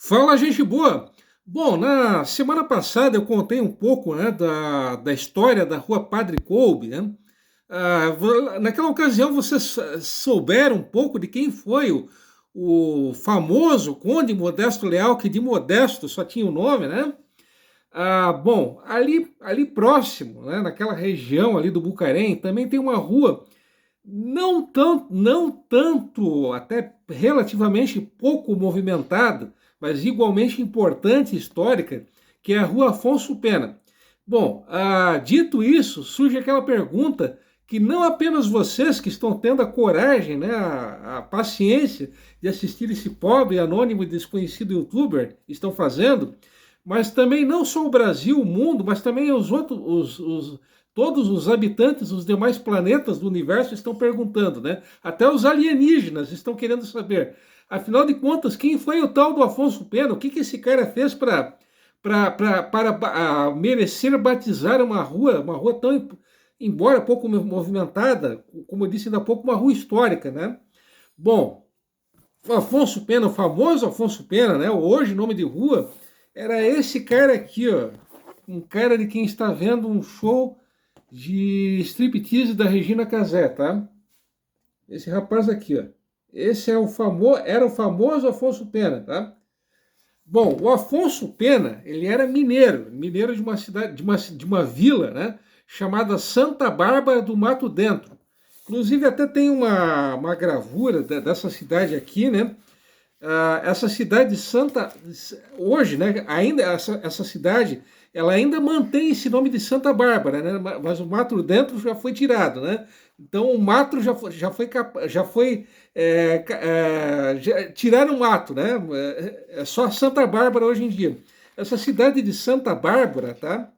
Fala, gente boa! Bom, na semana passada eu contei um pouco, né, da história da Rua Padre Kolbe, né? Naquela ocasião vocês souberam um pouco de quem foi o famoso Conde Modesto Leal, que de Modesto só tinha o nome, né? Bom, ali próximo, né, naquela região ali do Bucarém, também tem uma rua não tanto, até relativamente pouco movimentada, mas igualmente importante e histórica, que é a Rua Afonso Pena. Bom, dito isso, surge aquela pergunta que não apenas vocês que estão tendo a coragem, né, a paciência de assistir esse pobre, anônimo e desconhecido youtuber estão fazendo, mas também não só o Brasil, o mundo, mas também os outros, todos os habitantes dos demais planetas do universo estão perguntando, né? Até os alienígenas estão querendo saber. Afinal de contas, quem foi o tal do Afonso Pena? O que esse cara fez para merecer batizar uma rua tão, embora pouco movimentada, como eu disse ainda há pouco, uma rua histórica, né? Bom, o Afonso Pena, o famoso Afonso Pena, né? Hoje, nome de rua, era esse cara aqui, ó. Um cara de quem está vendo um show de striptease da Regina Casé, tá? Esse rapaz aqui, ó. Esse é era o famoso Afonso Pena, tá? Bom, o Afonso Pena, ele era mineiro de uma cidade, de uma vila, né? Chamada Santa Bárbara do Mato Dentro. Inclusive até tem uma gravura dessa cidade aqui, né? Essa cidade de Santa, hoje, né, ainda essa cidade, ela ainda mantém esse nome de Santa Bárbara, né, mas o Mato Dentro já foi tirado, né? Então o mato tiraram o mato, né? É só Santa Bárbara hoje em dia. Essa cidade de Santa Bárbara, tá?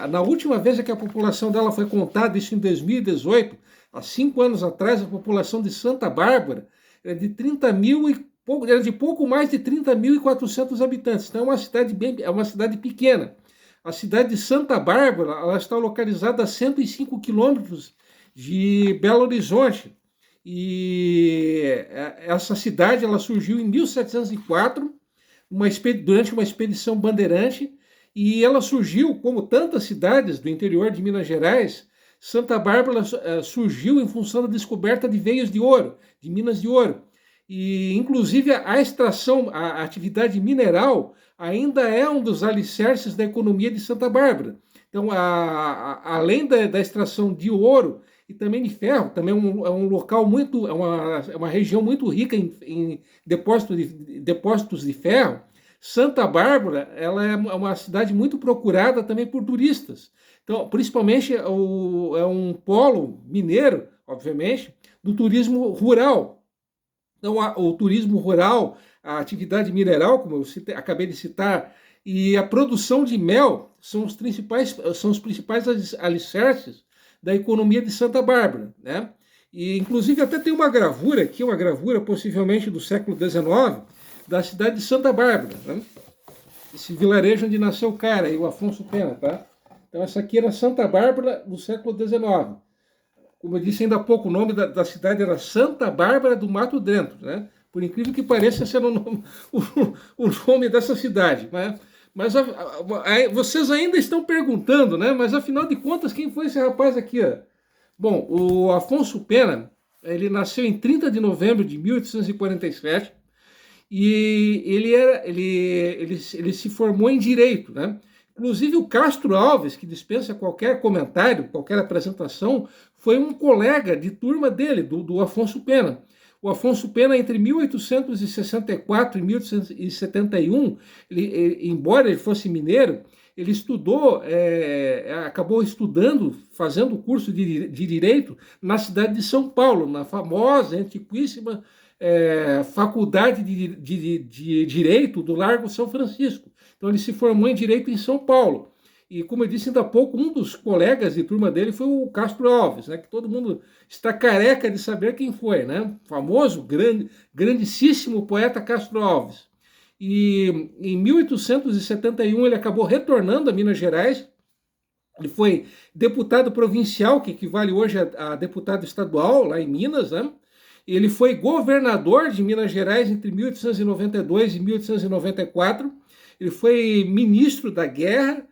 Na última vez que a população dela foi contada, isso em 2018, há 5 anos atrás, a população de Santa Bárbara era de 30 mil e pouco, era de pouco mais de 30.400 habitantes. Então é uma cidade pequena. A cidade de Santa Bárbara, ela está localizada a 105 quilômetros de Belo Horizonte. E essa cidade ela surgiu em 1704, durante uma expedição bandeirante, e ela surgiu, como tantas cidades do interior de Minas Gerais. Santa Bárbara surgiu em função da descoberta de veios de ouro, de minas de ouro. E, inclusive, a extração, a atividade mineral ainda é um dos alicerces da economia de Santa Bárbara. Então, além da extração de ouro e também de ferro, também é um local muito, é uma região muito rica em depósitos de ferro. Santa Bárbara, ela é uma cidade muito procurada também por turistas. Então, principalmente é um polo mineiro, obviamente, do turismo rural. Então, o turismo rural, a atividade mineral, como eu acabei de citar, e a produção de mel são os principais alicerces da economia de Santa Bárbara, né? E, inclusive, até tem uma gravura aqui, uma gravura possivelmente do século XIX, da cidade de Santa Bárbara, né? Esse vilarejo onde nasceu o cara, o Afonso Pena, tá? Então essa aqui era Santa Bárbara do século XIX. Como eu disse ainda há pouco, o nome da cidade era Santa Bárbara do Mato Dentro, né? Por incrível que pareça ser o nome dessa cidade, né? Mas vocês ainda estão perguntando, né? Mas afinal de contas, quem foi esse rapaz aqui? Ó? Bom, o Afonso Pena, ele nasceu em 30 de novembro de 1847, e ele se formou em Direito, né? Inclusive o Castro Alves, que dispensa qualquer comentário, qualquer apresentação, foi um colega de turma dele, do Afonso Pena. O Afonso Pena, entre 1864 e 1871, embora ele fosse mineiro, ele acabou estudando, fazendo o curso de Direito na cidade de São Paulo, na famosa, antiquíssima Faculdade de Direito do Largo São Francisco. Então ele se formou em Direito em São Paulo. E, como eu disse ainda há pouco, um dos colegas de turma dele foi o Castro Alves, né, que todo mundo está careca de saber quem foi, né? Famoso, grandíssimo poeta Castro Alves. E em 1871 ele acabou retornando a Minas Gerais. Ele foi deputado provincial, que equivale hoje a deputado estadual lá em Minas, né? Ele foi governador de Minas Gerais entre 1892 e 1894. Ele foi ministro da Guerra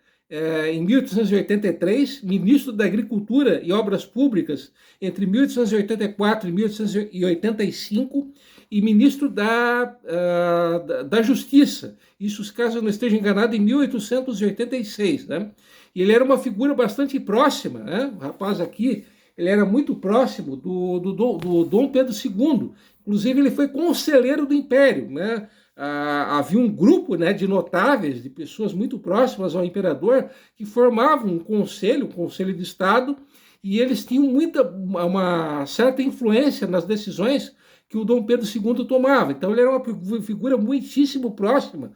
em 1883, ministro da Agricultura e Obras Públicas entre 1884 e 1885 e ministro da Justiça. Isso, caso eu não esteja enganado, em 1886, né? E ele era uma figura bastante próxima, né? O rapaz aqui, ele era muito próximo do Dom Pedro II. Inclusive, ele foi conselheiro do Império, né? Havia um grupo, né, de notáveis, de pessoas muito próximas ao imperador, que formavam um conselho de Estado, e eles tinham uma certa influência nas decisões que o Dom Pedro II tomava. Então, ele era uma figura muitíssimo próxima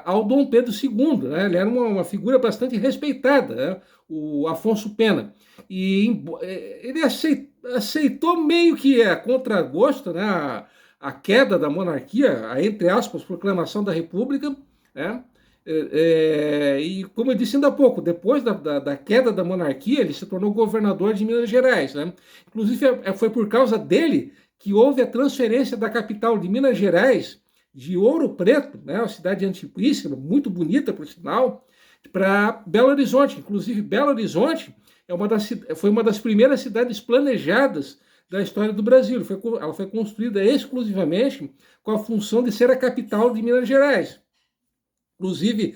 ao Dom Pedro II, né? Ele era uma figura bastante respeitada, né? O Afonso Pena. E ele aceitou meio que a contragosto, né? A queda da monarquia, a, entre aspas, proclamação da República, né? E como eu disse ainda há pouco, depois da queda da monarquia, ele se tornou governador de Minas Gerais, né? Inclusive, foi por causa dele que houve a transferência da capital de Minas Gerais, de Ouro Preto, né, uma cidade antiquíssima, muito bonita, por sinal, para Belo Horizonte. Inclusive, Belo Horizonte foi uma das primeiras cidades planejadas da história do Brasil. Ela foi construída exclusivamente com a função de ser a capital de Minas Gerais. Inclusive,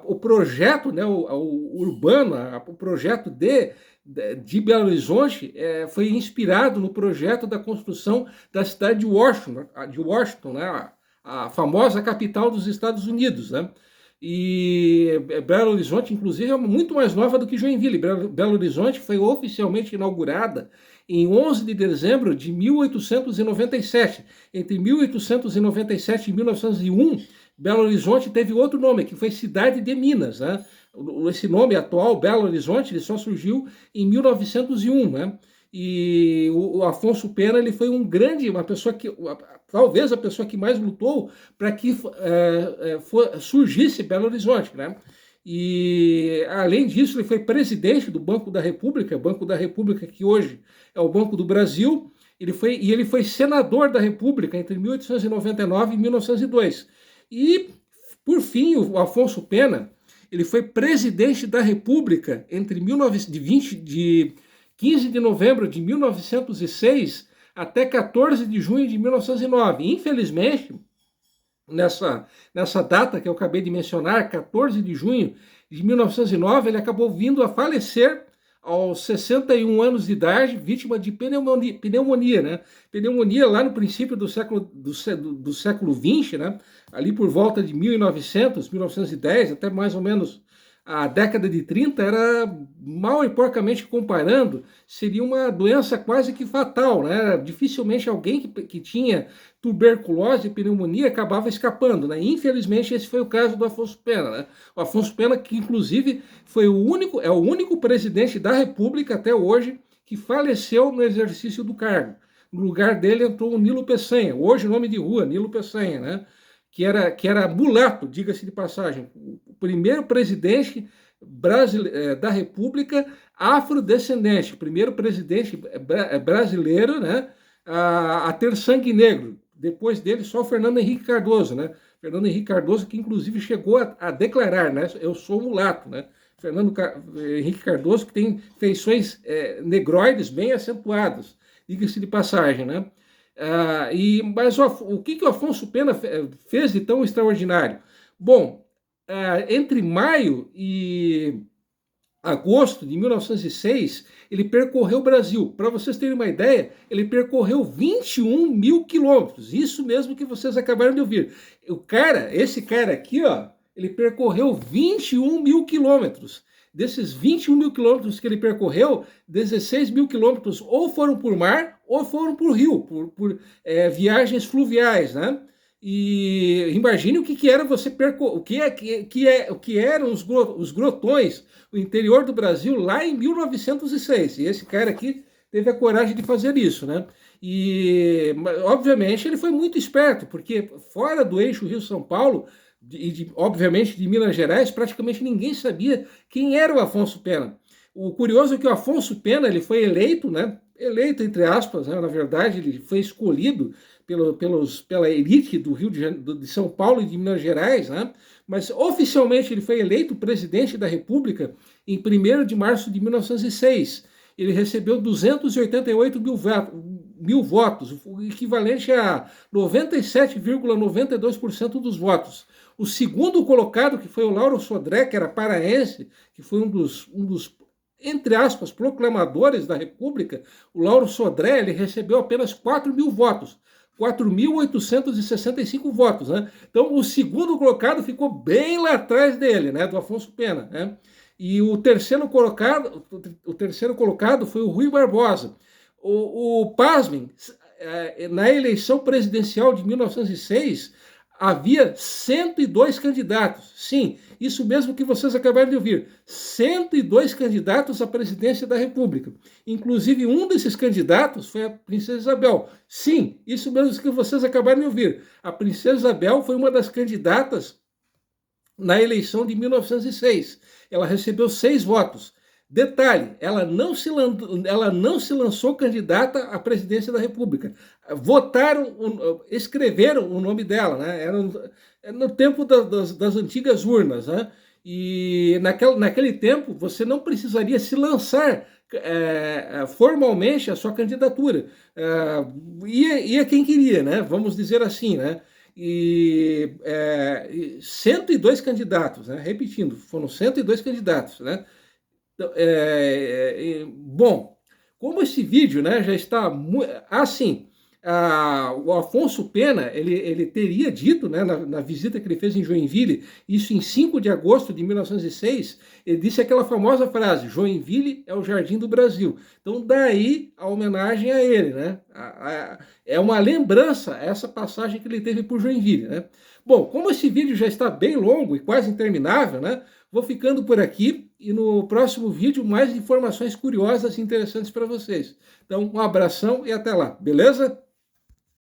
o projeto, né, o urbano, o projeto de Belo Horizonte foi inspirado no projeto da construção da cidade de Washington, né, a famosa capital dos Estados Unidos, né? E Belo Horizonte, inclusive, é muito mais nova do que Joinville. Belo Horizonte foi oficialmente inaugurada em 11 de dezembro de 1897. Entre 1897 e 1901, Belo Horizonte teve outro nome, que foi Cidade de Minas, né? Esse nome atual, Belo Horizonte, ele só surgiu em 1901, né? E o Afonso Pena, ele foi uma pessoa que, talvez a pessoa que mais lutou para que surgisse Belo Horizonte, né? E, além disso, ele foi presidente do Banco da República, que hoje é o Banco do Brasil. Ele foi senador da República entre 1899 e 1902. E, por fim, o Afonso Pena, ele foi presidente da República entre 15 de novembro de 1906 até 14 de junho de 1909. Infelizmente, nessa data que eu acabei de mencionar, 14 de junho de 1909, ele acabou vindo a falecer aos 61 anos de idade, vítima de pneumonia, né? Pneumonia lá no princípio do século XX, né? Ali por volta de 1910, até mais ou menos a década de 30, era, mal e porcamente comparando, seria uma doença quase que fatal, né? Dificilmente alguém que tinha tuberculose e pneumonia acabava escapando, né? Infelizmente, esse foi o caso do Afonso Pena, né? O Afonso Pena, que inclusive é o único presidente da República até hoje que faleceu no exercício do cargo. No lugar dele entrou o Nilo Peçanha, hoje nome de rua, Nilo Peçanha, né? Que era mulato, diga-se de passagem, o primeiro presidente da República afrodescendente, o primeiro presidente brasileiro, né, a ter sangue negro. Depois dele, só Fernando Henrique Cardoso, né? Fernando Henrique Cardoso, que inclusive chegou a declarar, né? Eu sou mulato, né? Henrique Cardoso, que tem feições negroides bem acentuadas, diga-se de passagem, né? Mas o que o Afonso Pena fez de tão extraordinário? Bom, entre maio e agosto de 1906, ele percorreu o Brasil. Para vocês terem uma ideia, ele percorreu 21 mil quilômetros. Isso mesmo que vocês acabaram de ouvir. Esse cara aqui, ó, ele percorreu 21 mil quilômetros. Desses 21 mil quilômetros que ele percorreu, 16 mil quilômetros ou foram por mar ou foram por rio, por viagens fluviais, né? E imagine o que era você percorrer, o que eram os grotões, o interior do Brasil lá em 1906. E esse cara aqui teve a coragem de fazer isso, né? E, obviamente, ele foi muito esperto, porque fora do eixo Rio-São Paulo, obviamente de Minas Gerais, praticamente ninguém sabia quem era o Afonso Pena. O curioso é que o Afonso Pena, ele foi eleito, né, eleito, entre aspas, né? Na verdade, ele foi escolhido pela elite do de São Paulo e de Minas Gerais, né? Mas oficialmente ele foi eleito presidente da República em 1º de março de 1906. Ele recebeu 288 mil votos, o equivalente a 97,92% dos votos. O segundo colocado, que foi o Lauro Sodré, que era paraense, que foi um dos entre aspas, proclamadores da República, o Lauro Sodré, ele recebeu apenas 4 mil votos. 4.865 votos, né? Então, o segundo colocado ficou bem lá atrás dele, né? Do Afonso Pena, né? E o terceiro colocado foi o Rui Barbosa. Pasmem, na eleição presidencial de 1906, havia 102 candidatos. Sim, isso mesmo que vocês acabaram de ouvir. 102 candidatos à presidência da República. Inclusive, um desses candidatos foi a Princesa Isabel. Sim, isso mesmo que vocês acabaram de ouvir. A Princesa Isabel foi uma das candidatas na eleição de 1906. Ela recebeu 6 votos. Detalhe, ela não se lançou candidata à presidência da República. Escreveram o nome dela, né? Era no tempo das antigas urnas, né? E naquele tempo você não precisaria se lançar formalmente a sua candidatura. Ia quem queria, né? Vamos dizer assim, né? E 102 candidatos, né? Repetindo, foram 102 candidatos, né? Bom, como esse vídeo, né, já está assim, o Afonso Pena, ele teria dito, né, na visita que ele fez em Joinville, isso em 5 de agosto de 1906, ele disse aquela famosa frase: Joinville é o jardim do Brasil. Então daí a homenagem a ele, né? É uma lembrança a essa passagem que ele teve por Joinville, né? Bom, como esse vídeo já está bem longo e quase interminável, né? Vou ficando por aqui e no próximo vídeo mais informações curiosas e interessantes para vocês. Então, um abração e até lá, beleza?